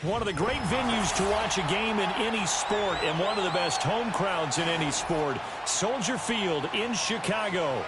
One of the great venues to watch a game in any sport and one of the best home crowds in any sport. Soldier Field in Chicago.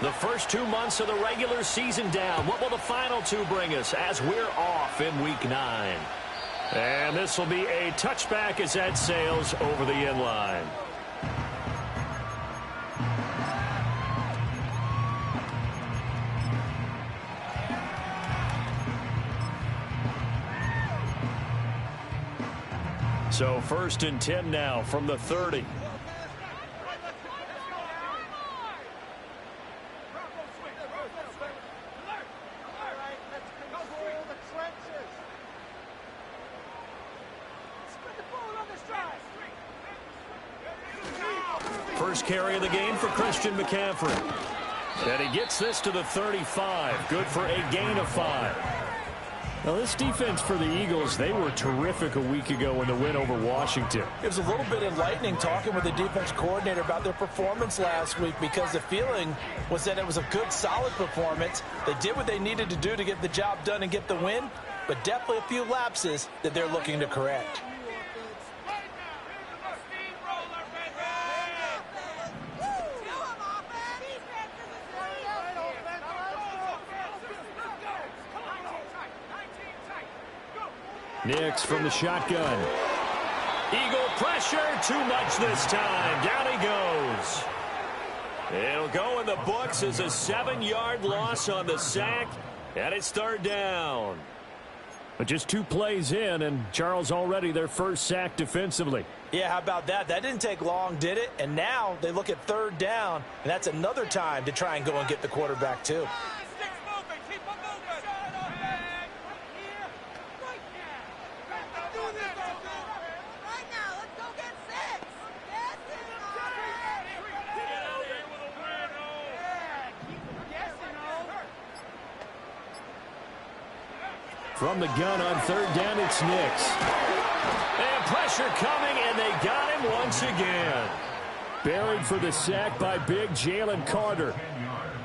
The first 2 months of the regular season down. What will the final two bring us as we're off in Week 9? And this will be a touchback as that sails over the end line. So 1st and 10 now from the 30. First carry of the game for Christian McCaffrey. And he gets this to the 35. Good for a gain of 5. Now, this defense for the Eagles, they were terrific a week ago in the win over Washington. It was a little bit enlightening talking with the defense coordinator about their performance last week because the feeling was that it was a good, solid performance. They did what they needed to do to get the job done and get the win, but definitely a few lapses that they're looking to correct. Nix from the shotgun. Eagle pressure, too much this time. Down he goes. It'll go in the books as a 7-yard loss on the sack, and it's 3rd down. But just 2 plays in, and Charles already their first sack defensively. Yeah, how about that? That didn't take long, did it? And now they look at 3rd down, and that's another time to try and go and get the quarterback too. From the gun on 3rd down, it's Nix. And pressure coming, and they got him once again. Buried for the sack by big Jalen Carter.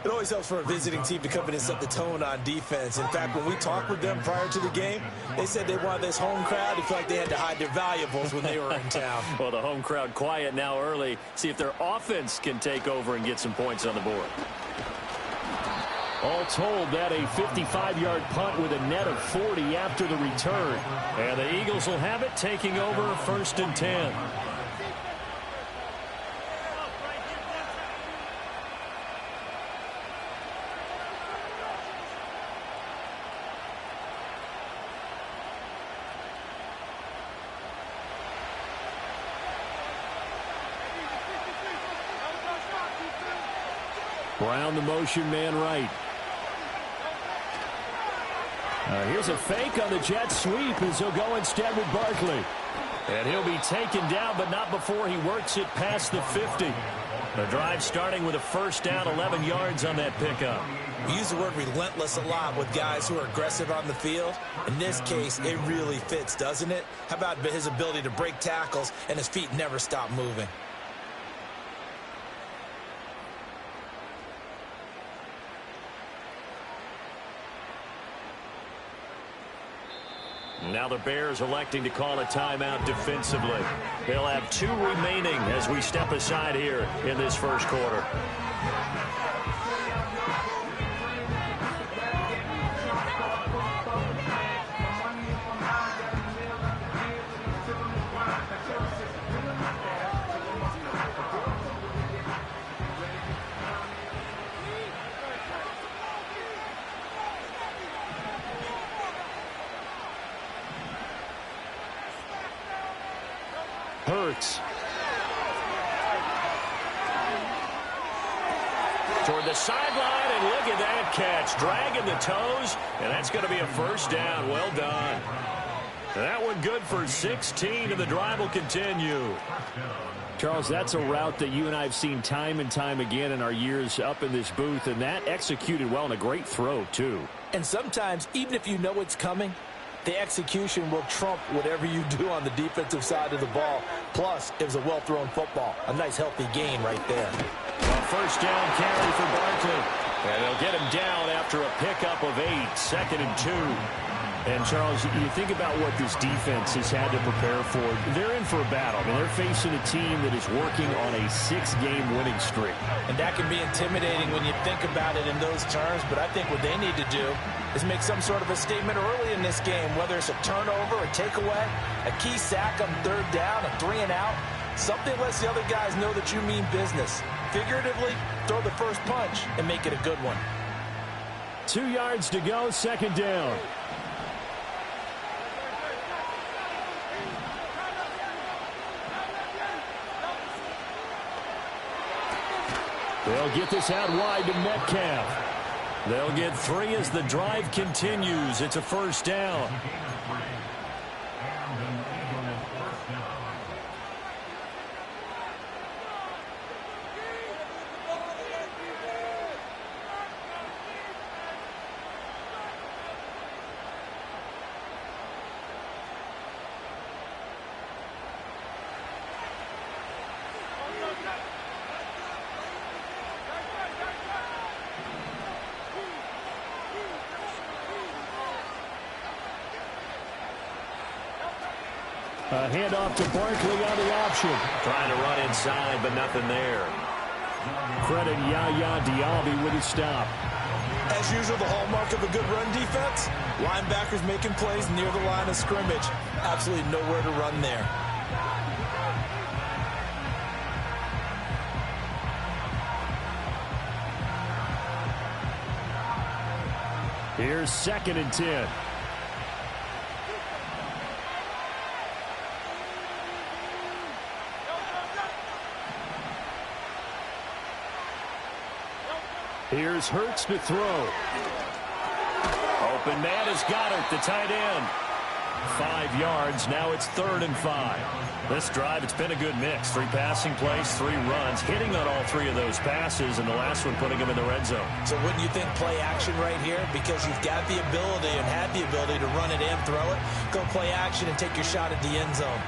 It always helps for a visiting team to come in and set the tone on defense. In fact, when we talked with them prior to the game, they said they wanted this home crowd to feel like they had to hide their valuables when they were in town. Well, the home crowd quiet now early. See if their offense can take over and get some points on the board. All told, that a 55-yard punt with a net of 40 after the return. And the Eagles will have it, taking over 1st and 10. Brown the motion man right. Here's a fake on the jet sweep as he'll go instead with Barkley. And he'll be taken down, but not before he works it past the 50. The drive starting with a 1st down, 11 yards on that pickup. We use the word relentless a lot with guys who are aggressive on the field. In this case, it really fits, doesn't it? How about his ability to break tackles and his feet never stop moving? Now the Bears electing to call a timeout defensively. They'll have 2 remaining as we step aside here in this first quarter. Hurts. Toward the sideline, and look at that catch. Dragging the toes, and that's going to be a 1st down. Well done. That one good for 16, and the drive will continue. Charles, that's a route that you and I have seen time and time again in our years up in this booth, and that executed well and a great throw, too. And sometimes, even if you know it's coming, the execution will trump whatever you do on the defensive side of the ball. Plus, it was a well-thrown football. A nice, healthy gain right there. A first down carry for Barkley. And they'll get him down after a pickup of 8, 2nd and 2. And, Charles, you think about what this defense has had to prepare for. They're in for a battle. I mean, they're facing a team that is working on a 6-game winning streak. And that can be intimidating when you think about it in those terms. But I think what they need to do is make some sort of a statement early in this game, whether it's a turnover, a takeaway, a key sack on 3rd down, a 3-and-out. Something lets the other guys know that you mean business. Figuratively, throw the first punch and make it a good one. 2 yards to go, 2nd down. They'll get this out wide to Metcalf. They'll get 3 as the drive continues. It's a first down. A handoff to Barkley on the option. Trying to run inside, but nothing there. Credit Yaya Diaby with his stop. As usual, the hallmark of a good run defense, linebackers making plays near the line of scrimmage. Absolutely nowhere to run there. Here's 2nd and 10. Here's Hurts to throw. Open man has got it, the tight end. 5 yards, now it's 3rd and 5. This drive, it's been a good mix. 3 passing plays, 3 runs, hitting on all 3 of those passes, and the last one putting him in the red zone. So wouldn't you think play action right here? Because you've got the ability and had the ability to run it and throw it. Go play action and take your shot at the end zone.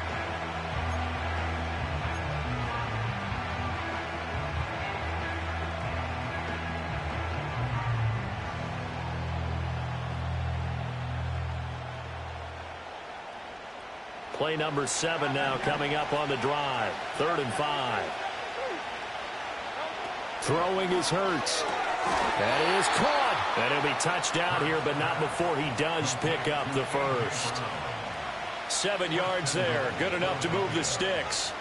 Play number 7 now coming up on the drive. 3rd and 5. Throwing is Hurts. That is caught. And he'll be touched out here, but not before he does pick up the first. 7 yards there. Good enough to move the sticks.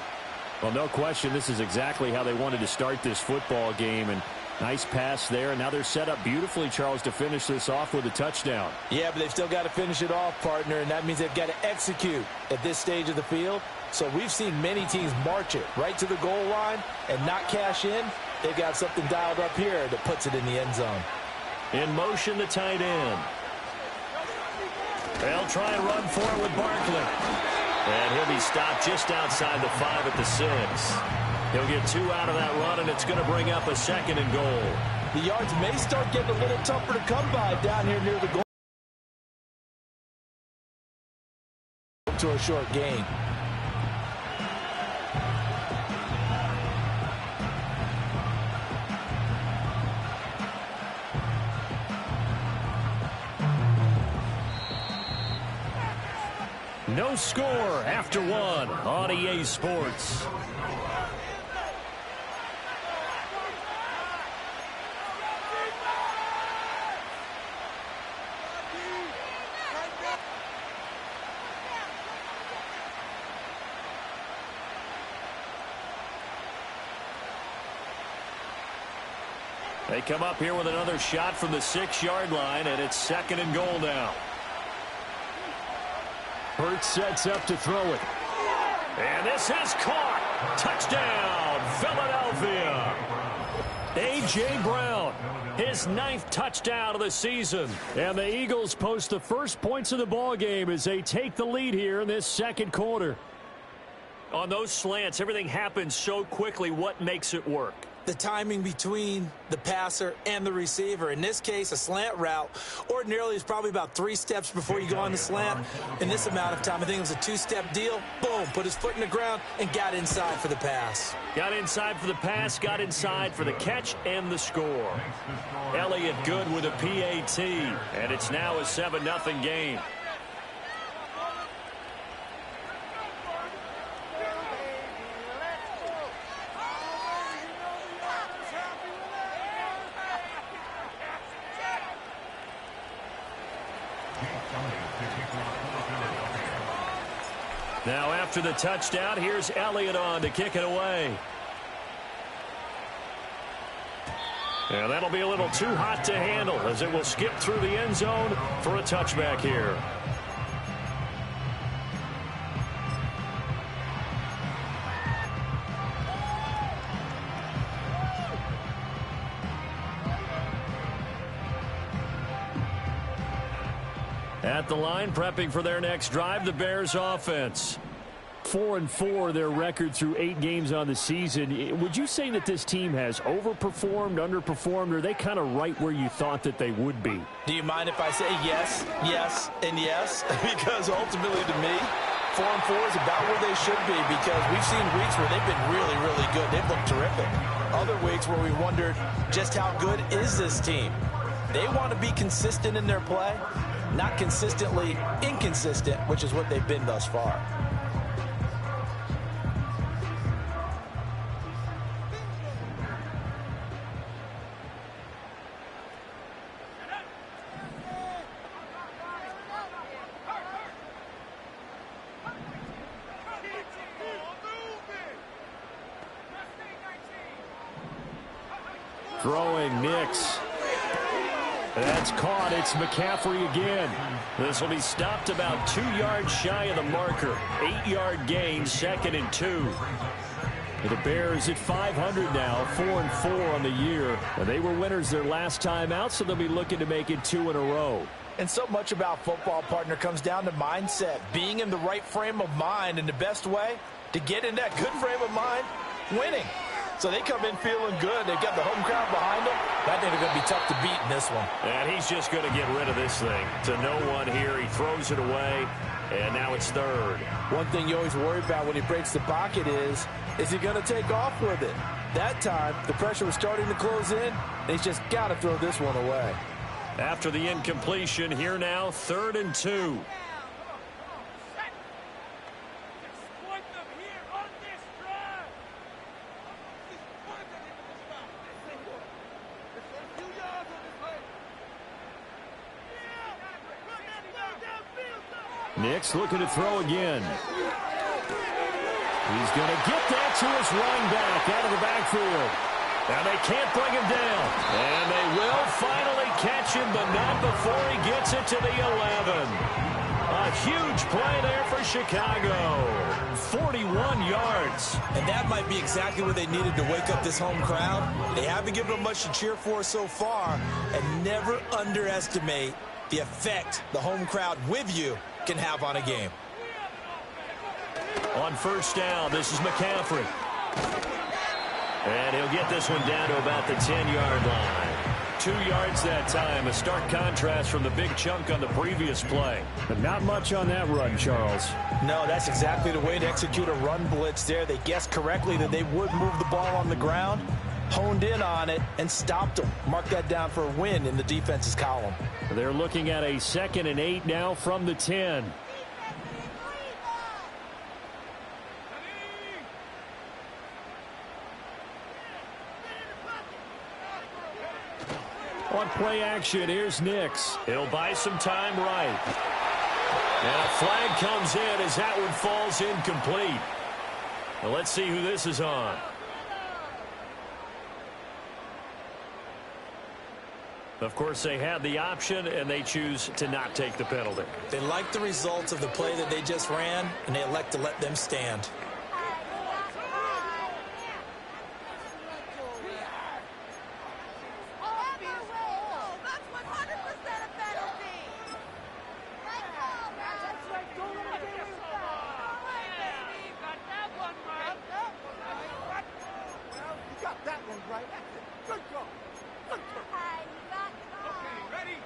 Well, no question, this is exactly how they wanted to start this football game. And nice pass there, and now they're set up beautifully, Charles, to finish this off with a touchdown. Yeah, but they've still got to finish it off, partner, and that means they've got to execute at this stage of the field. So we've seen many teams march it right to the goal line and not cash in. They've got something dialed up here that puts it in the end zone. In motion, the tight end. They'll try and run for it with Barkley. And he'll be stopped just outside the 5 at the 6. He'll get 2 out of that run, and it's going to bring up a 2nd and goal. The yards may start getting a little tougher to come by down here near the goal. To a short gain. No score after 1 on EA Sports. They come up here with another shot from the 6-yard line, and it's 2nd and goal now. Hurts sets up to throw it. And this is caught. Touchdown, Philadelphia. A.J. Brown, his 9th touchdown of the season. And the Eagles post the first points of the ball game as they take the lead here in this 2nd quarter. On those slants, everything happens so quickly. What makes it work? The timing between the passer and the receiver. In this case, a slant route ordinarily is probably about 3 steps before you go on the slant. In this amount of time, I think it was a 2-step deal. Boom, put his foot in the ground and got inside for the pass. Got inside for the pass, got inside for the catch and the score. Elliott good with a PAT, and it's now a 7-0 game. Now after the touchdown, here's Elliott on to kick it away. And that'll be a little too hot to handle as it will skip through the end zone for a touchback here. At the line, prepping for their next drive, the Bears offense. 4-4 their record through 8 games on the season. Would you say that this team has overperformed, underperformed, or are they kind of right where you thought that they would be? Do you mind if I say yes, yes, and yes? Because ultimately to me, 4-4 is about where they should be, because we've seen weeks where they've been really, really good. They've looked terrific. Other weeks where we wondered just how good is this team. They want to be consistent in their play, not consistently inconsistent, which is what they've been thus far. Throwing Nix. That's caught. It's McCaffrey again. This will be stopped about 2 yards shy of the marker. 8-yard gain, 2nd and 2. The Bears at 500 now, 4-4 on the year. And they were winners their last time out, so they'll be looking to make it 2 in a row. And so much about football, partner, comes down to mindset. Being in the right frame of mind, and the best way to get in that good frame of mind, winning. So they come in feeling good. They've got the home crowd behind them. I think they're going to be tough to beat in this one. And he's just going to get rid of this thing. To no one here. He throws it away, and now it's 3rd. One thing you always worry about when he breaks the pocket is he going to take off with it? That time, the pressure was starting to close in, and he's just got to throw this one away. After the incompletion, here now, 3rd and 2. Nix looking to throw again. He's going to get that to his running back out of the backfield. Now they can't bring him down. And they will finally catch him, but not before he gets it to the 11. A huge play there for Chicago. 41 yards. And that might be exactly what they needed to wake up this home crowd. They haven't given them much to cheer for so far. And never underestimate the effect the home crowd with you can have on a game. On 1st down, this is McCaffrey. And he'll get this one down to about the 10-yard line. 2 yards that time. A stark contrast from the big chunk on the previous play. But not much on that run, Charles. No, that's exactly the way to execute a run blitz there. They guessed correctly that they would move the ball on the ground, honed in on it, and stopped them. Mark that down for a win in the defense's column. They're looking at a 2nd and 8 now from the 10. On play action, here's Nix. He'll buy some time right. And a flag comes in as that one falls incomplete. Well, let's see who this is on. Of course, they had the option, and they choose to not take the penalty. They like the results of the play that they just ran, and they elect to let them stand.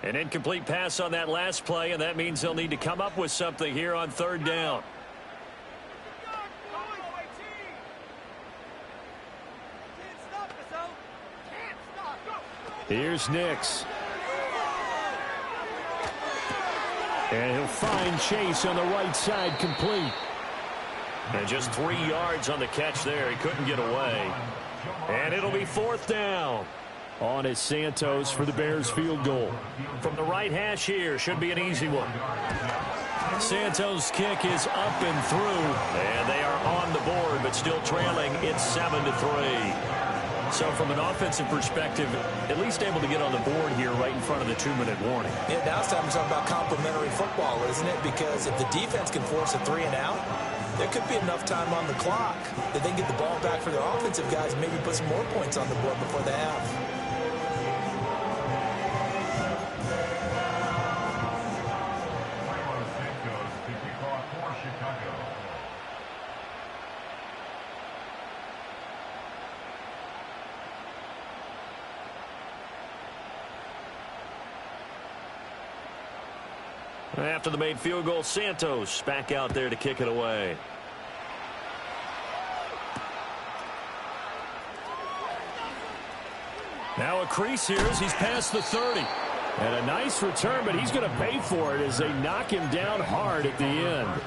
An incomplete pass on that last play, and that means they'll need to come up with something here on third down. Here's Nix. And he'll find Chase on the right side, complete. And just 3 yards on the catch there. He couldn't get away. And it'll be fourth down. On is Santos for the Bears field goal. From the right hash here, should be an easy one. Santos' kick is up and through. And they are on the board, but still trailing. It's 7-3. So from an offensive perspective, at least able to get on the board here right in front of the 2-minute warning. Yeah, now it's time to talk about complimentary football, isn't it? Because if the defense can force a 3-and-out, there could be enough time on the clock that they can get the ball back for their offensive guys and maybe put some more points on the board before the half. After the made field goal, Santos back out there to kick it away. Now a crease here as he's past the 30. And a nice return, but he's going to pay for it as they knock him down hard at the end.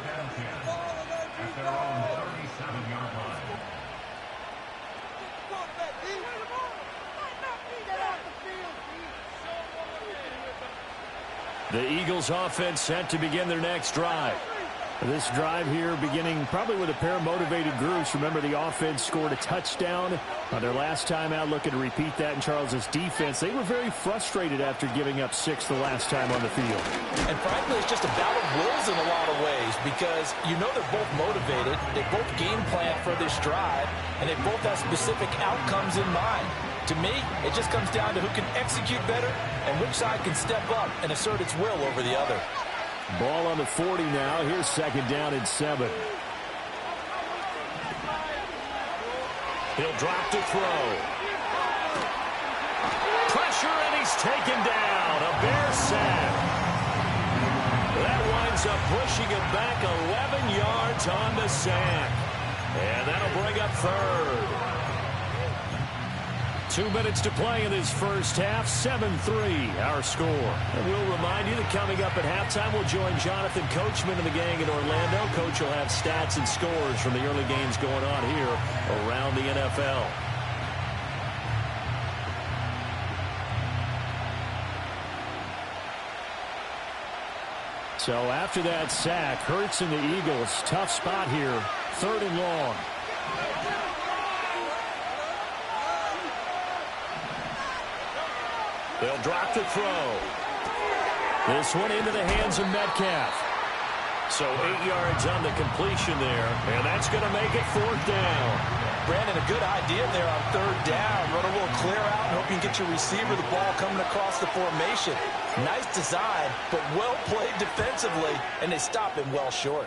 The Eagles offense set to begin their next drive. This drive here beginning probably with a pair of motivated groups. Remember, the offense scored a touchdown on their last time out, looking to repeat that in Charles's defense. They were very frustrated after giving up 6 the last time on the field. And frankly, it's just a battle of wills in a lot of ways because you know they're both motivated. They both game plan for this drive, and they both have specific outcomes in mind. To me, it just comes down to who can execute better and which side can step up and assert its will over the other. Ball on the 40 now. Here's second down and 7. He'll drop to throw. Pressure, and he's taken down. A Bear sack. That winds up pushing him back 11 yards on the sack. And that'll bring up third. 2 minutes to play in this first half. 7-3 our score. And we'll remind you that coming up at halftime, we'll join Jonathan Coachman and the gang in Orlando. Coach will have stats and scores from the early games going on here around the NFL. So after that sack, Hurts and the Eagles, tough spot here. 3rd and long. They'll drop to throw. This one into the hands of Metcalf. So 8 yards on the completion there, and that's going to make it 4th down. Brandon, a good idea there on 3rd down. Run a little clear out and hope you can get your receiver the ball coming across the formation. Nice design, but well played defensively, and they stop him well short.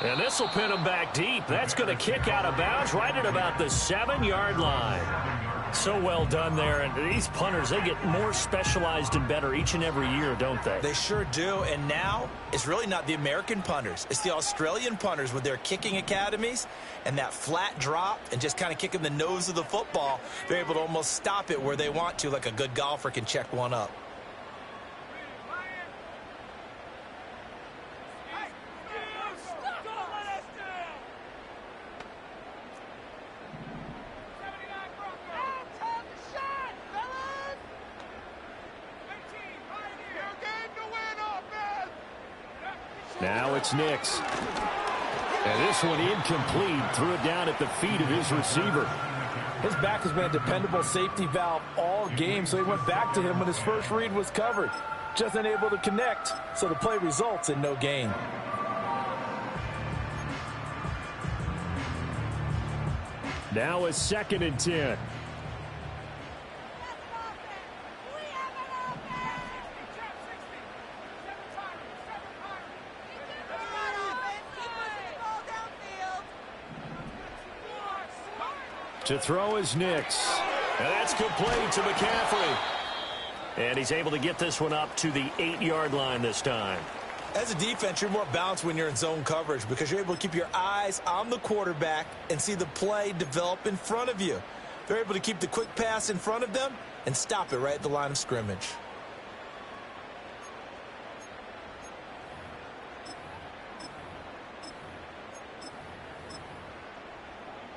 And this will pin him back deep. That's going to kick out of bounds right at about the 7-yard line. So well done there. And these punters, they get more specialized and better each and every year, don't they? They sure do. And now it's really not the American punters. It's the Australian punters with their kicking academies and that flat drop and just kind of kicking the nose of the football. They're able to almost stop it where they want to, like a good golfer can check one up. Now it's Nix. And this one incomplete. Threw it down at the feet of his receiver. His back has been a dependable safety valve all game, so he went back to him when his first read was covered. Just unable to connect, so the play results in no gain. Now it's 2nd and 10. To throw is Nix. And that's complete to McCaffrey. And he's able to get this one up to the 8-yard line this time. As a defense, you're more balanced when you're in zone coverage because you're able to keep your eyes on the quarterback and see the play develop in front of you. They're able to keep the quick pass in front of them and stop it right at the line of scrimmage.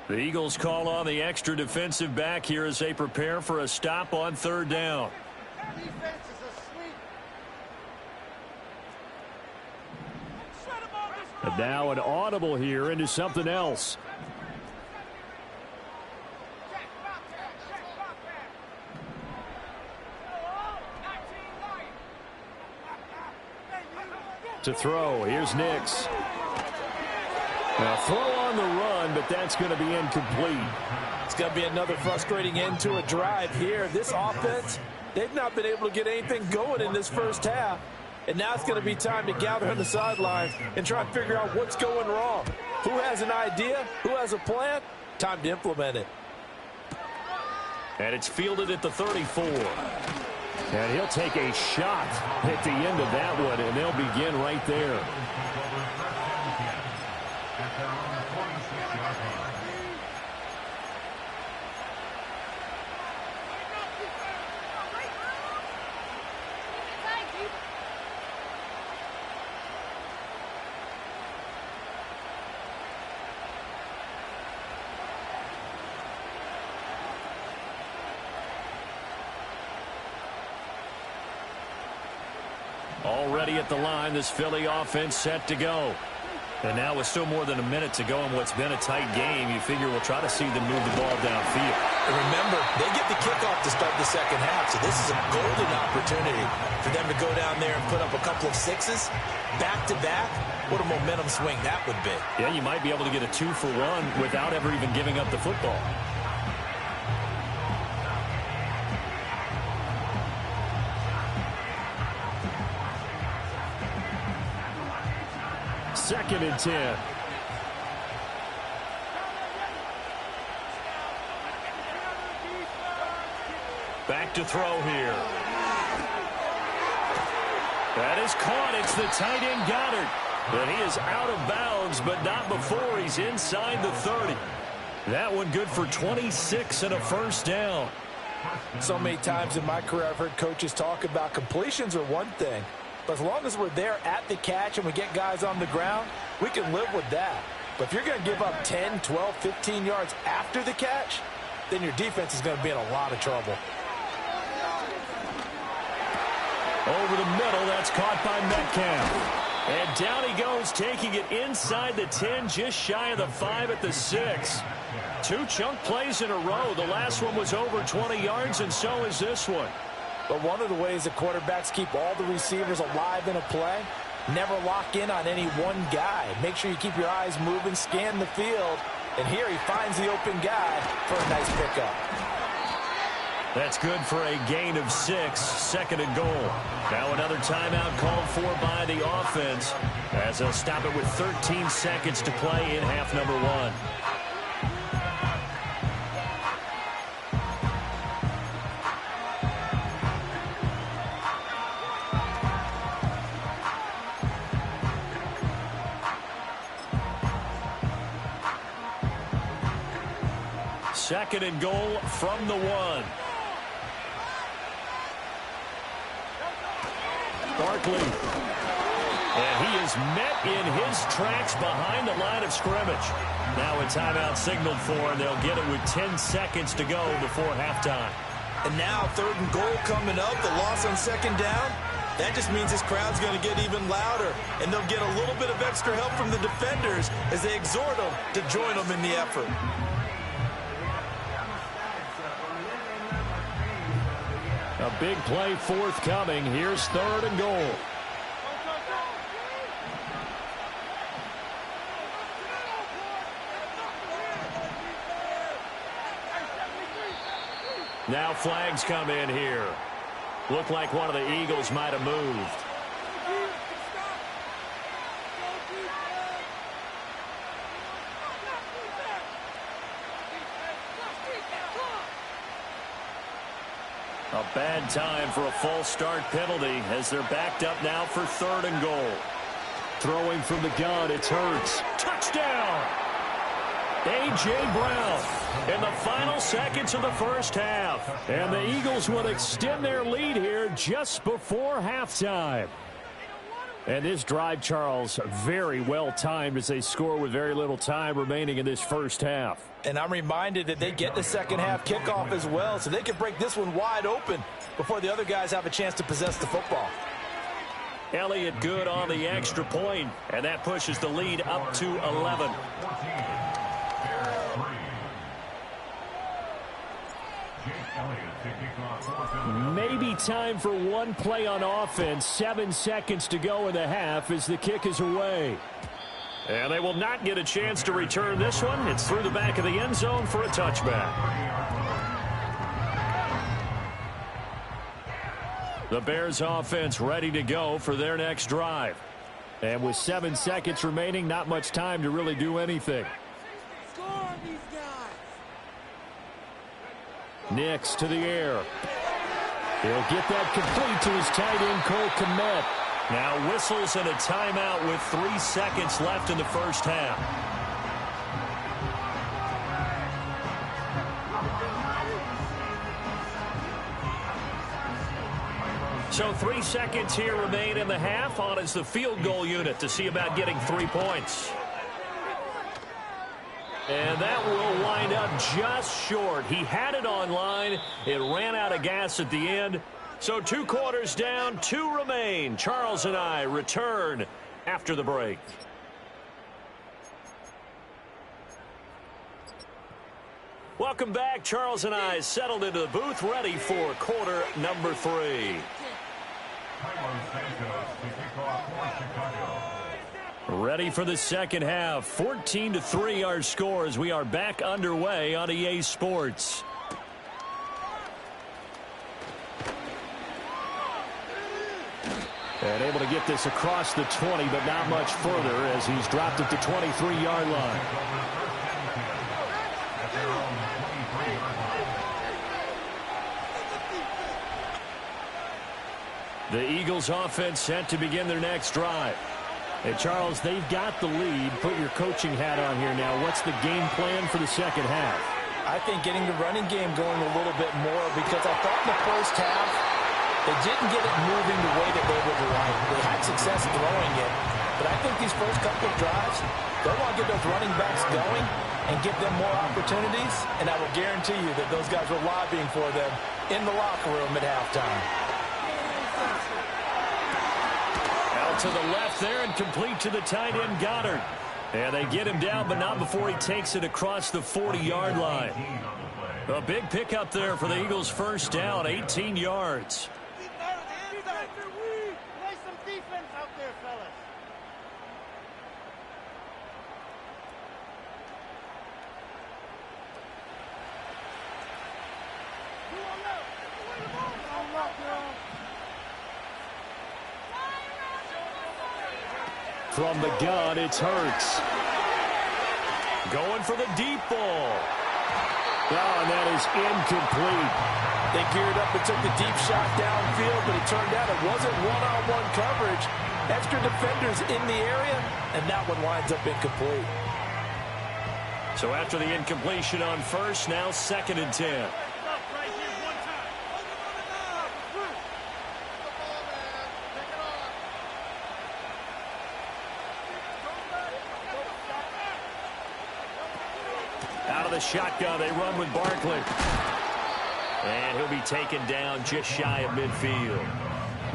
The Eagles call on the extra defensive back here as they prepare for a stop on 3rd down. And now an audible here into something else. To throw, here's Nix. Now throw on the run, but that's going to be incomplete. It's going to be another frustrating end to a drive here. This offense, they've not been able to get anything going in this first half. And now it's going to be time to gather on the sidelines and try and figure out what's going wrong. Who has an idea? Who has a plan? Time to implement it. And it's fielded at the 34. And he'll take a shot at the end of that one, and they'll begin right there. Already at the line, this Philly offense set to go. And now with still more than a minute to go in what's been a tight game, you figure we'll try to see them move the ball downfield. And remember, they get the kickoff to start the second half, so this is a golden opportunity for them to go down there and put up a couple of sixes back-to-back. What a momentum swing that would be. Yeah, you might be able to get a 2-for-1 without ever even giving up the football. Second and 10. Back to throw here. That is caught. It's the tight end Goddard. And he is out of bounds, but not before he's inside the 30. That one good for 26 and a first down. So many times in my career I've heard coaches talk about completions are one thing. But as long as we're there at the catch and we get guys on the ground, we can live with that. But if you're going to give up 10, 12, 15 yards after the catch, then your defense is going to be in a lot of trouble. Over the middle, that's caught by Metcalf. And down he goes, taking it inside the 10, just shy of the 5 at the 6. 2 chunk plays in a row. The last one was over 20 yards, and so is this one. But one of the ways that quarterbacks keep all the receivers alive in a play, never lock in on any one guy. Make sure you keep your eyes moving, scan the field. And here he finds the open guy for a nice pickup. That's good for a gain of 6, 2nd and goal. Now another timeout called for by the offense as they'll stop it with 13 seconds to play in half number 1. Second and goal from the 1. Barkley. And he is met in his tracks behind the line of scrimmage. Now a timeout signaled for, and they'll get it with 10 seconds to go before halftime. And now 3rd and goal coming up, the loss on 2nd down. That just means this crowd's going to get even louder, and they'll get a little bit of extra help from the defenders as they exhort them to join them in the effort. A big play forthcoming. Here's 3rd and goal. Now flags come in here. Looked like one of the Eagles might have moved. A bad time for a false start penalty as they're backed up now for 3rd and goal. Throwing from the gun, it's Hurts. Touchdown! A.J. Brown in the final seconds of the first half. And the Eagles will extend their lead here just before halftime. And this drive, Charles, very well timed as they score with very little time remaining in this first half. And I'm reminded that they get the second half kickoff as well, so they can break this one wide open before the other guys have a chance to possess the football. Elliott good on the extra point, and that pushes the lead up to 11. Maybe time for one play on offense. 7 seconds to go in the half as the kick is away. And they will not get a chance to return this one. It's through the back of the end zone for a touchback. The Bears offense ready to go for their next drive. And with 7 seconds remaining, not much time to really do anything. Nix to the air. He'll get that complete to his tight end, Cole Kmet. Now whistles and a timeout with 3 seconds left in the first half. So 3 seconds here remain in the half. On is the field goal unit to see about getting 3 points. And that will wind up just short. He had it on line. It ran out of gas at the end. So 2 quarters down, 2 remain. Charles and I return after the break. Welcome back. Charles and I settled into the booth, ready for quarter number 3. Ready for the second half. 14-3 our score as we are back underway on EA Sports. And able to get this across the 20, but not much further as he's dropped it to 23-yard line. The Eagles offense set to begin their next drive. Hey, Charles, they've got the lead. Put your coaching hat on here now. What's the game plan for the second half? I think getting the running game going a little bit more, because I thought in the first half they didn't get it moving the way that they would like. They had success throwing it, but I think these first couple of drives, they'll want to get those running backs going and give them more opportunities, and I will guarantee you that those guys were lobbying for them in the locker room at halftime. Out to the left there and complete to the tight end, Goddard. And they get him down, but not before he takes it across the 40-yard line. A big pickup there for the Eagles' first down, 18 yards. From the gun, it's Hurts. Going for the deep ball. Oh, and that is incomplete. They geared up and took the deep shot downfield, but it turned out it wasn't one-on-one coverage. Extra defenders in the area, and that one winds up incomplete. So after the incompletion on first, now 2nd and 10. Out of the shotgun, they run with Barkley. And he'll be taken down just shy of midfield.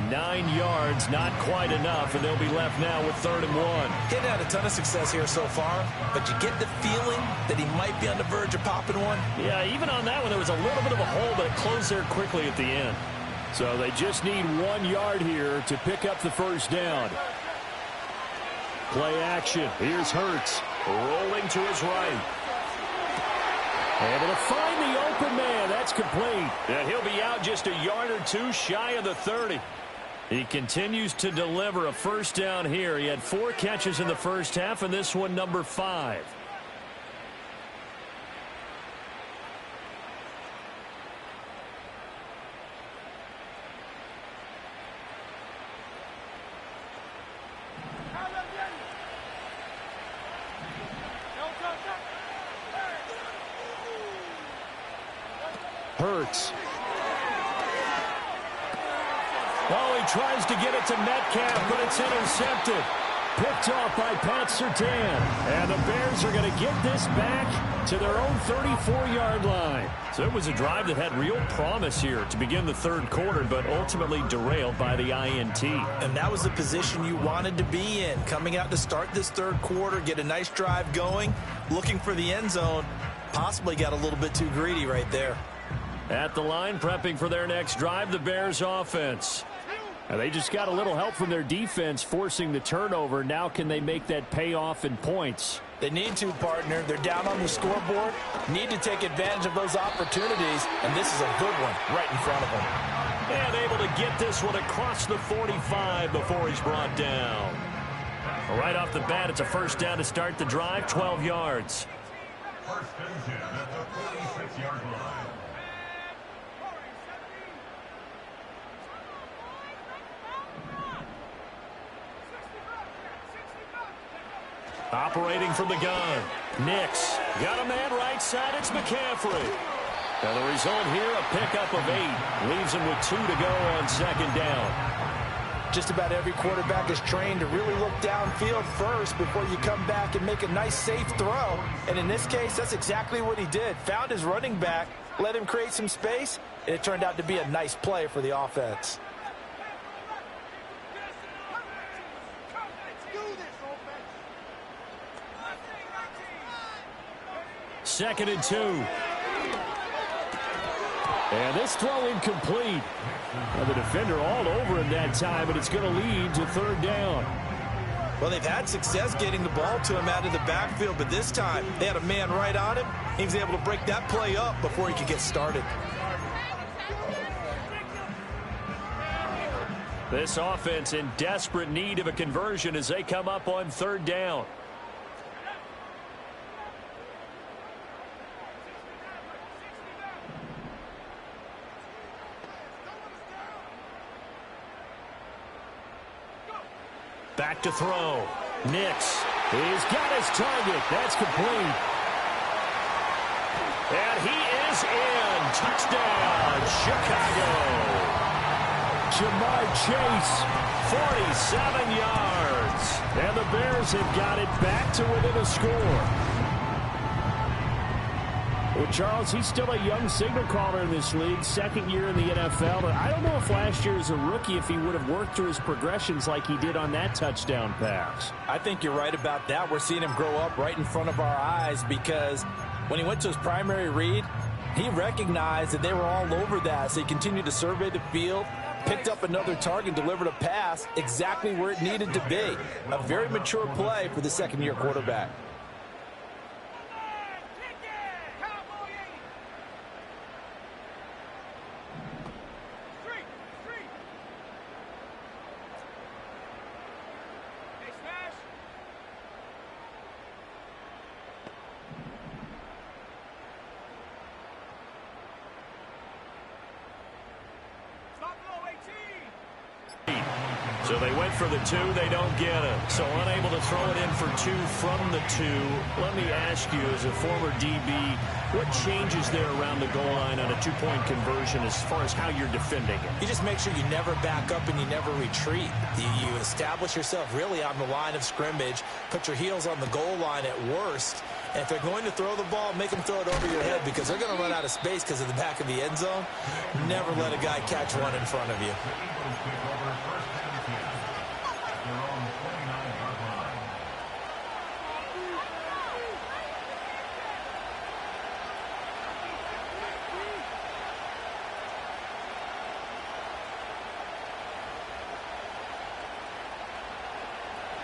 9 yards, not quite enough, and they'll be left now with 3rd and 1. He's had a ton of success here so far, but you get the feeling that he might be on the verge of popping one. Yeah, even on that one, there was a little bit of a hole, but it closed there quickly at the end. So they just need 1 yard here to pick up the first down. Play action. Here's Hurts. Rolling to his right. Able to find the open man. That's complete. And he'll be out just a yard or 2 shy of the 30. He continues to deliver a first down here. He had 4 catches in the first half, and this one number 5. Hurts. Oh, he tries to get it to Metcalf, but it's intercepted. Picked off by Pat Surtain. And the Bears are going to get this back to their own 34-yard line. So it was a drive that had real promise here to begin the third quarter, but ultimately derailed by the INT. And that was the position you wanted to be in. Coming out to start this third quarter, get a nice drive going, looking for the end zone. Possibly got a little bit too greedy right there. At the line, prepping for their next drive, the Bears offense. And they just got a little help from their defense forcing the turnover. Now can they make that pay off in points? They need to, partner. They're down on the scoreboard. Need to take advantage of those opportunities. And this is a good one right in front of them. And able to get this one across the 45 before he's brought down. Right off the bat, it's a first down to start the drive, 12 yards. First and 10 at the 46-yard line. Operating from the gun. Nix. Got a man right side. It's McCaffrey. And the result here, a pickup of 8. Leaves him with 2 to go on second down. Just about every quarterback is trained to really look downfield first before you come back and make a nice, safe throw. And in this case, that's exactly what he did. Found his running back, let him create some space, and it turned out to be a nice play for the offense. Second and 2. And this throw incomplete. Now the defender all over him that time, but it's going to lead to third down. Well, they've had success getting the ball to him out of the backfield, but this time they had a man right on him. He was able to break that play up before he could get started. This offense in desperate need of a conversion as they come up on third down. Back to throw. Nix. He's got his target. That's complete. And he is in. Touchdown, Chicago. Jamar Chase. 47 yards. And the Bears have got it back to within a score. Well, Charles, he's still a young signal caller in this league, second year in the NFL. But I don't know if last year as a rookie, if he would have worked through his progressions like he did on that touchdown pass. I think you're right about that. We're seeing him grow up right in front of our eyes because when he went to his primary read, he recognized that they were all over that. So he continued to survey the field, picked up another target, delivered a pass exactly where it needed to be. A very mature play for the second-year quarterback. So they went for the 2, they don't get it. So unable to throw it in for 2 from the 2. Let me ask you, as a former DB, what changes there around the goal line on a 2-point conversion as far as how you're defending it? You just make sure you never back up and you never retreat. You establish yourself really on the line of scrimmage, put your heels on the goal line at worst. And if they're going to throw the ball, make them throw it over your head because they're going to run out of space because of the back of the end zone. Never let a guy catch one in front of you.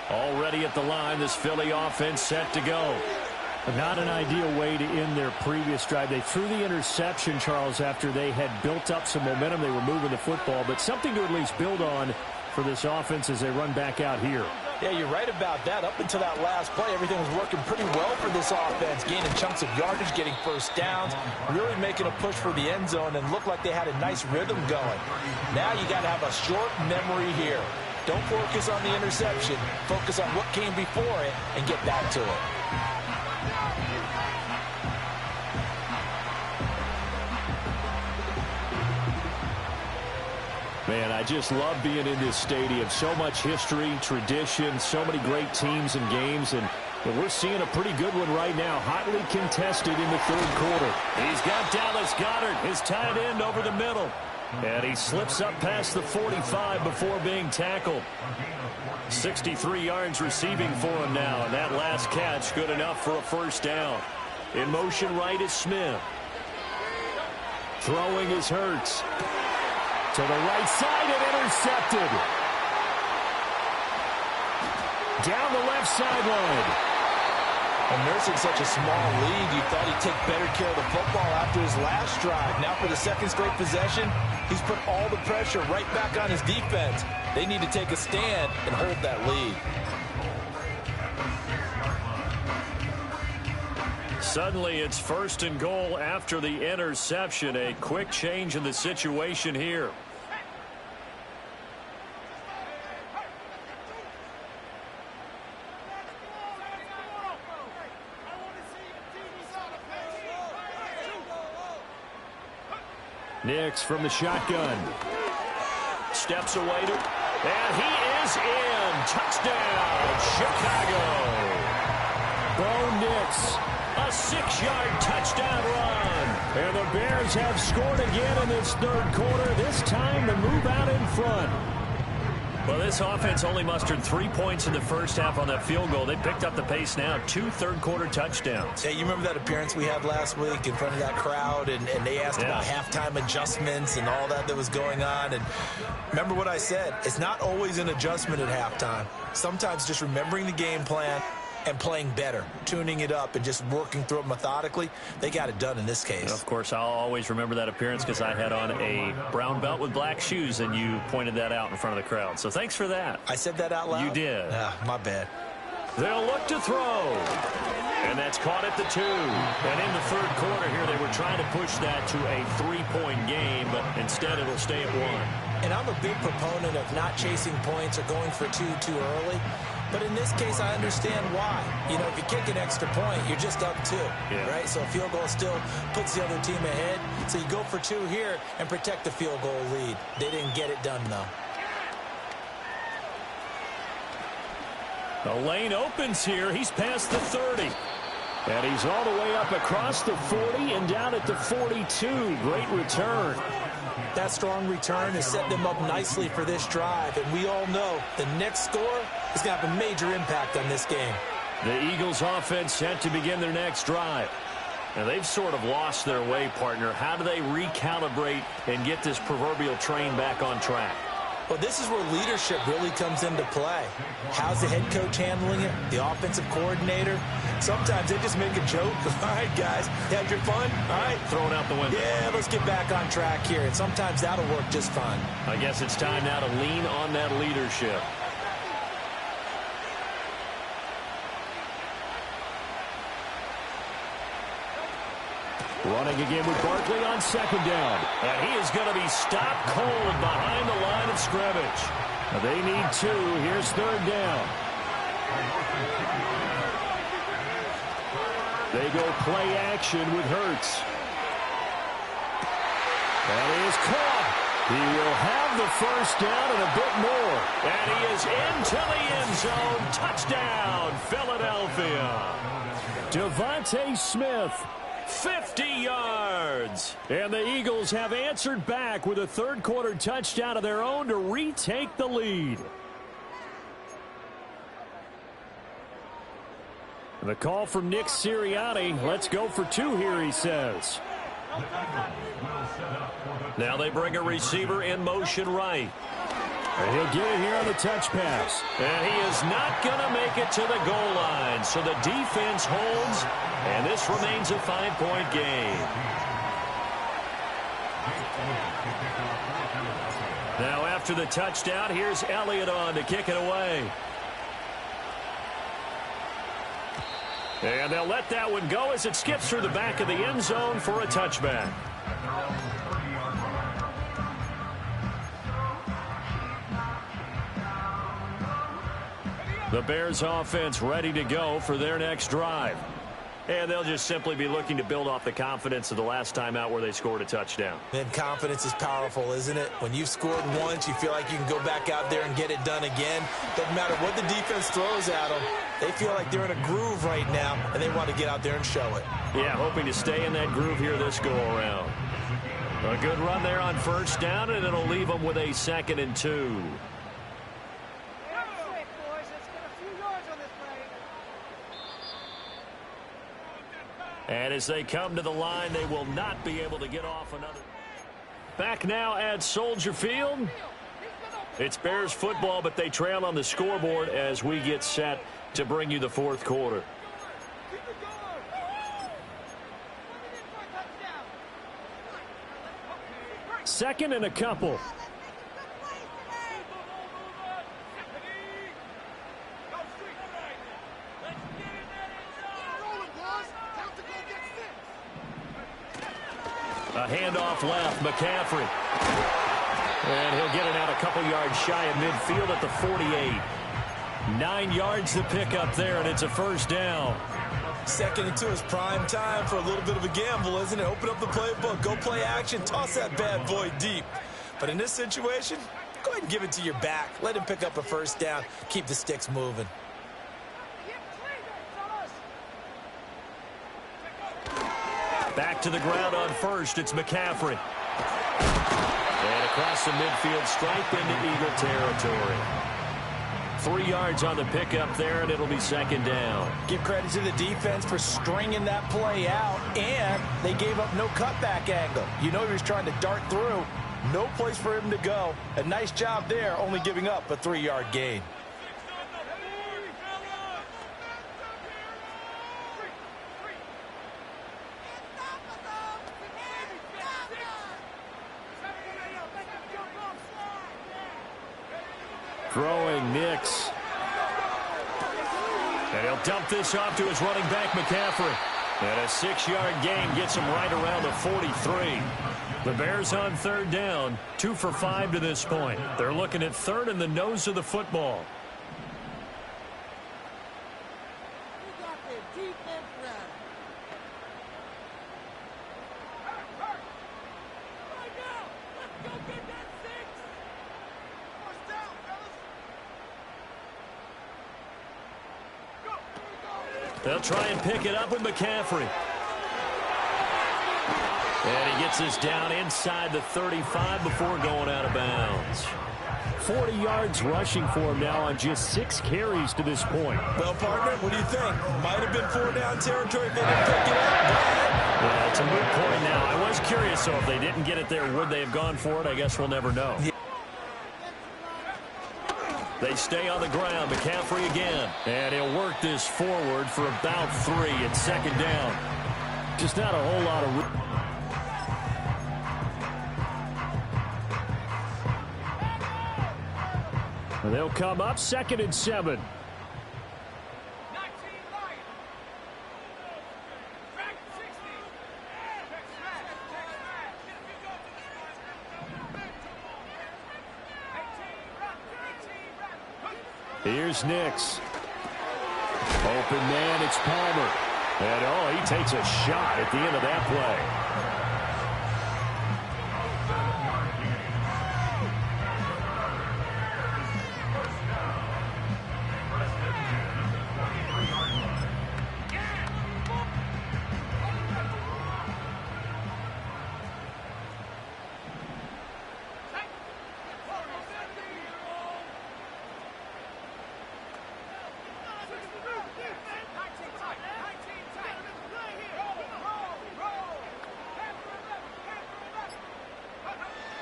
Already at the line, this Philly offense set to go. Not an ideal way to end their previous drive. They threw the interception, Charles, after they had built up some momentum. They were moving the football, but something to at least build on for this offense as they run back out here. Yeah, you're right about that. Up until that last play, everything was working pretty well for this offense, gaining chunks of yardage, getting first downs, really making a push for the end zone, and looked like they had a nice rhythm going. Now you got to have a short memory here. Don't focus on the interception. Focus on what came before it and get back to it. Man, I just love being in this stadium. So much history, tradition, so many great teams and games, and we're seeing a pretty good one right now, hotly contested in the third quarter. He's got Dallas Goedert, his tight end, over the middle. And he slips up past the 45 before being tackled. 63 yards receiving for him now, and that last catch good enough for a first down. In motion right is Smith. Throwing is Hurts. To the right side and intercepted. Down the left sideline. And nursing such a small lead, you thought he'd take better care of the football after his last drive. Now for the second straight possession, he's put all the pressure right back on his defense. They need to take a stand and hold that lead. Suddenly it's first and goal after the interception. A quick change in the situation here. Nix from the shotgun. Steps away to, and he is in. Touchdown, Chicago. Bo Nix. A 6-yard touchdown run. And the Bears have scored again in this third quarter. This time to move out in front. Well, this offense only mustered 3 points in the first half on that field goal. They picked up the pace now. 2 third-quarter touchdowns. Hey, you remember that appearance we had last week in front of that crowd, and they asked about halftime adjustments and all that was going on. And remember what I said. It's not always an adjustment at halftime. Sometimes just remembering the game plan and playing better, tuning it up and just working through it methodically. They got it done in this case. Of course, I'll always remember that appearance because I had on a brown belt with black shoes, and you pointed that out in front of the crowd. So thanks for that. I said that out loud? You did. My bad. They'll look to throw. And that's caught at the 2. And in the third quarter here, they were trying to push that to a 3-point game, but instead it'll stay at 1. And I'm a big proponent of not chasing points or going for 2 too early. But in this case, I understand why. You know, if you kick an extra point, you're just up 2, right? So a field goal still puts the other team ahead. So you go for 2 here and protect the field goal lead. They didn't get it done, though. The lane opens here. He's past the 30. And he's all the way up across the 40 and down at the 42. Great return. That strong return has set them up nicely for this drive. And we all know the next score is going to have a major impact on this game. The Eagles offense set to begin their next drive. Now, they've sort of lost their way, partner. How do they recalibrate and get this proverbial train back on track? Well, this is where leadership really comes into play. How's the head coach handling it? The offensive coordinator? Sometimes they just make a joke. All right, guys, had your fun? All right. Throw it out the window. Yeah, let's get back on track here. And sometimes that'll work just fine. I guess it's time now to lean on that leadership. Running again with Barkley on second down. And he is going to be stopped cold behind the line of scrimmage. They need 2. Here's third down. They go play action with Hurts. That is caught. He will have the first down and a bit more. And he is into the end zone. Touchdown, Philadelphia. Devontae Smith. 50 yards. And the Eagles have answered back with a third-quarter touchdown of their own to retake the lead. The call from Nick Sirianni. Let's go for 2 here, he says. Now they bring a receiver in motion right. And he'll get it here on the touch pass. And he is not going to make it to the goal line. So the defense holds, and this remains a 5-point game. Now after the touchdown, here's Elliott on to kick it away. And they'll let that one go as it skips through the back of the end zone for a touchback. The Bears offense ready to go for their next drive. And they'll just simply be looking to build off the confidence of the last time out where they scored a touchdown. And confidence is powerful, isn't it? When you've scored once, you feel like you can go back out there and get it done again. Doesn't matter what the defense throws at them. They feel like they're in a groove right now, and they want to get out there and show it. Yeah, hoping to stay in that groove here this go-around. A good run there on first down, and it'll leave them with a 2nd and 2. And as they come to the line, they will not be able to get off another. Back now at Soldier Field. It's Bears football, but they trail on the scoreboard as we get set to bring you the 4th quarter. Second and a couple. A handoff left, McCaffrey. And he'll get it out a couple yards shy of midfield at the 48. 9 yards to pick up there, and it's a first down. 2nd and 2 is prime time for a little bit of a gamble, isn't it? Open up the playbook, go play action, toss that bad boy deep. But in this situation, go ahead and give it to your back. Let him pick up a first down. Keep the sticks moving. Back to the ground on first. It's McCaffrey. And across the midfield stripe into Eagle territory. 3 yards on the pickup there, and it'll be 2nd down. Give credit to the defense for stringing that play out, and they gave up no cutback angle. You know he was trying to dart through. No place for him to go. A nice job there, only giving up a 3-yard gain. Throwing Nix. And he'll dump this off to his running back, McCaffrey. And a 6-yard gain gets him right around the 43. The Bears on 3rd down, 2 for 5 to this point. They're looking at 3rd in the nose of the football. They'll try and pick it up with McCaffrey. And he gets this down inside the 35 before going out of bounds. 40 yards rushing for him now on just 6 carries to this point. Well, partner, what do you think? Might have been 4-down territory if they didn't pick it up. Yeah, it's a moot point now. I was curious, so if they didn't get it there, would they have gone for it? I guess we'll never know. Yeah. They stay on the ground. McCaffrey again. And he'll work this forward for about 3. It's 2nd down. Just not a whole lot of room. They'll come up 2nd and 7. Here's Nix. Open man, it's Palmer. And, oh, he takes a shot at the end of that play.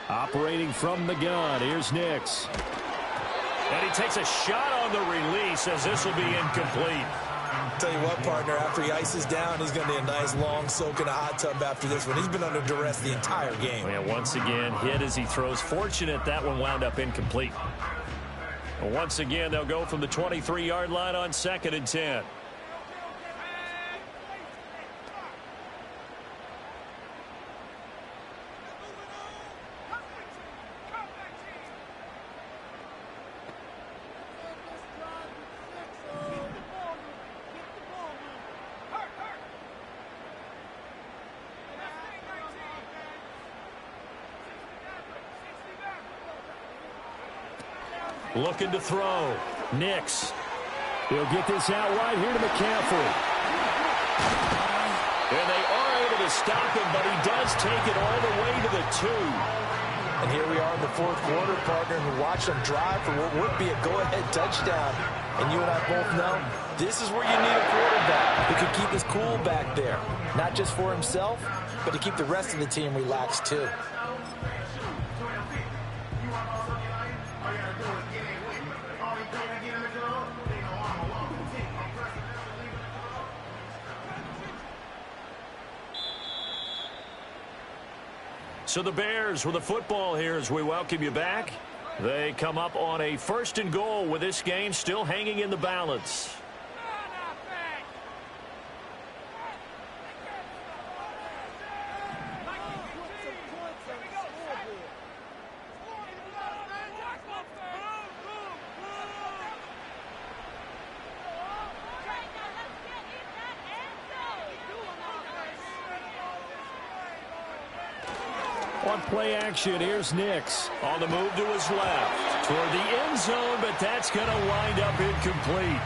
Operating from the gun, here's Nix. And he takes a shot on the release as this will be incomplete. Tell you what, partner, after he ices down, he's going to need a nice long soak in a hot tub after this one. He's been under duress the entire game. Yeah, once again, hit as he throws. Fortunate that one wound up incomplete. Well, once again, they'll go from the 23-yard line on 2nd and 10. Looking to throw. Nix. He'll get this out wide here to McCaffrey. And they are able to stop him, but he does take it all the way to the 2. And here we are in the fourth quarter, partner, and watch them drive for what would be a go-ahead touchdown. And you and I both know this is where you need a quarterback who can keep his cool back there. Not just for himself, but to keep the rest of the team relaxed too. So the Bears with the football here as we welcome you back. They come up on a 1st and goal with this game still hanging in the balance. On play action, here's Nix. On the move to his left. Toward the end zone, but that's going to wind up incomplete.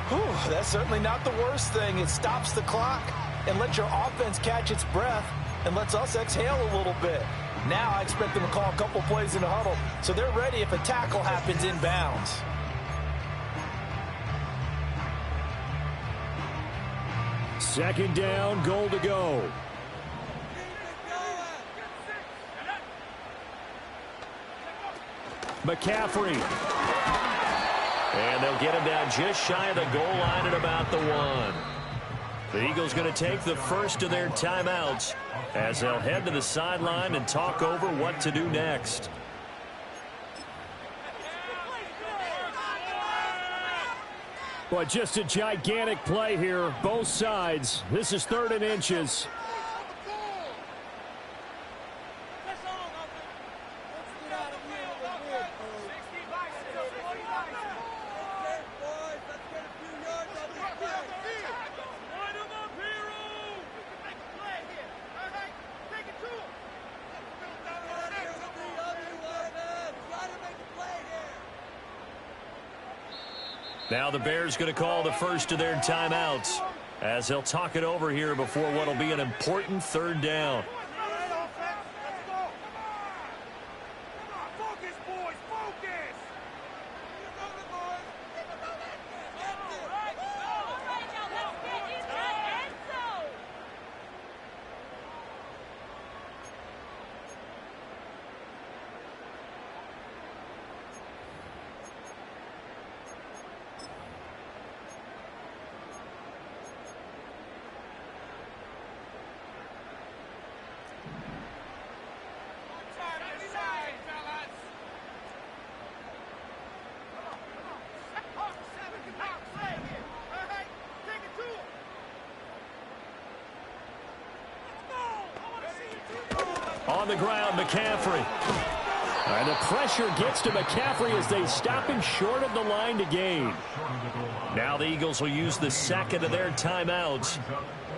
Whew, that's certainly not the worst thing. It stops the clock and lets your offense catch its breath and lets us exhale a little bit. Now I expect them to call a couple plays in the huddle so they're ready if a tackle happens inbounds. Second down, goal to go. McCaffrey. And they'll get him down just shy of the goal line at about the 1. The Eagles going to take the first of their timeouts as they'll head to the sideline and talk over what to do next. Boy, just a gigantic play here, both sides. This is 3rd and inches. Now the Bears going to call the first of their timeouts as they'll talk it over here before what will be an important 3rd down. On the ground, McCaffrey. And the pressure gets to McCaffrey as they stop him short of the line to gain. Now the Eagles will use the second of their timeouts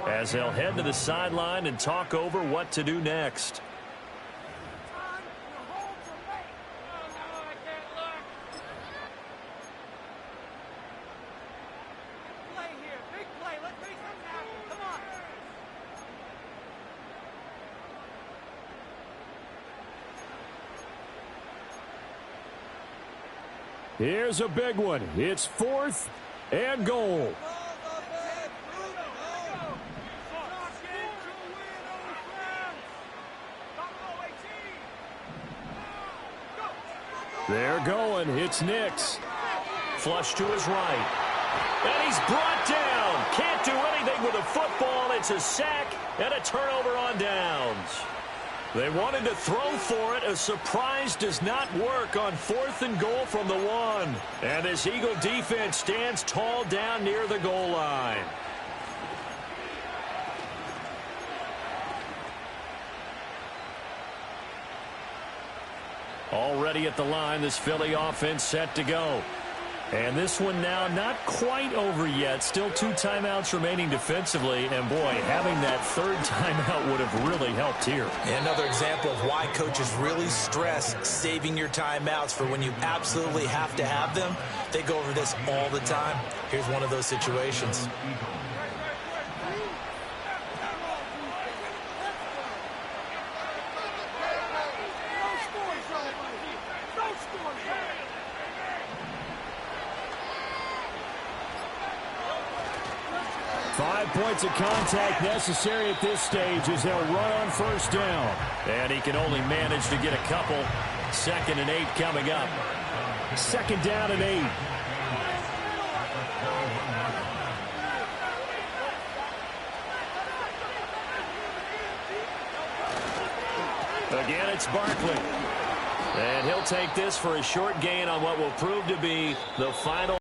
as they'll head to the sideline and talk over what to do next. Here's a big one. It's 4th and goal. They're going. It's Nix. Flush to his right. And he's brought down. Can't do anything with the football. It's a sack and a turnover on downs. They wanted to throw for it. A surprise does not work on 4th and goal from the 1. And this Eagle defense stands tall down near the goal line. Already at the line, this Philly offense set to go. And this one now not quite over yet. Still 2 timeouts remaining defensively. And, boy, having that third timeout would have really helped here. Another example of why coaches really stress saving your timeouts for when you absolutely have to have them. They go over this all the time. Here's one of those situations. Five points of contact necessary at this stage as they'll run on first down. And he can only manage to get a couple. 2nd and 8 coming up. 2nd down and 8. Again, it's Barkley. And he'll take this for a short gain on what will prove to be the final.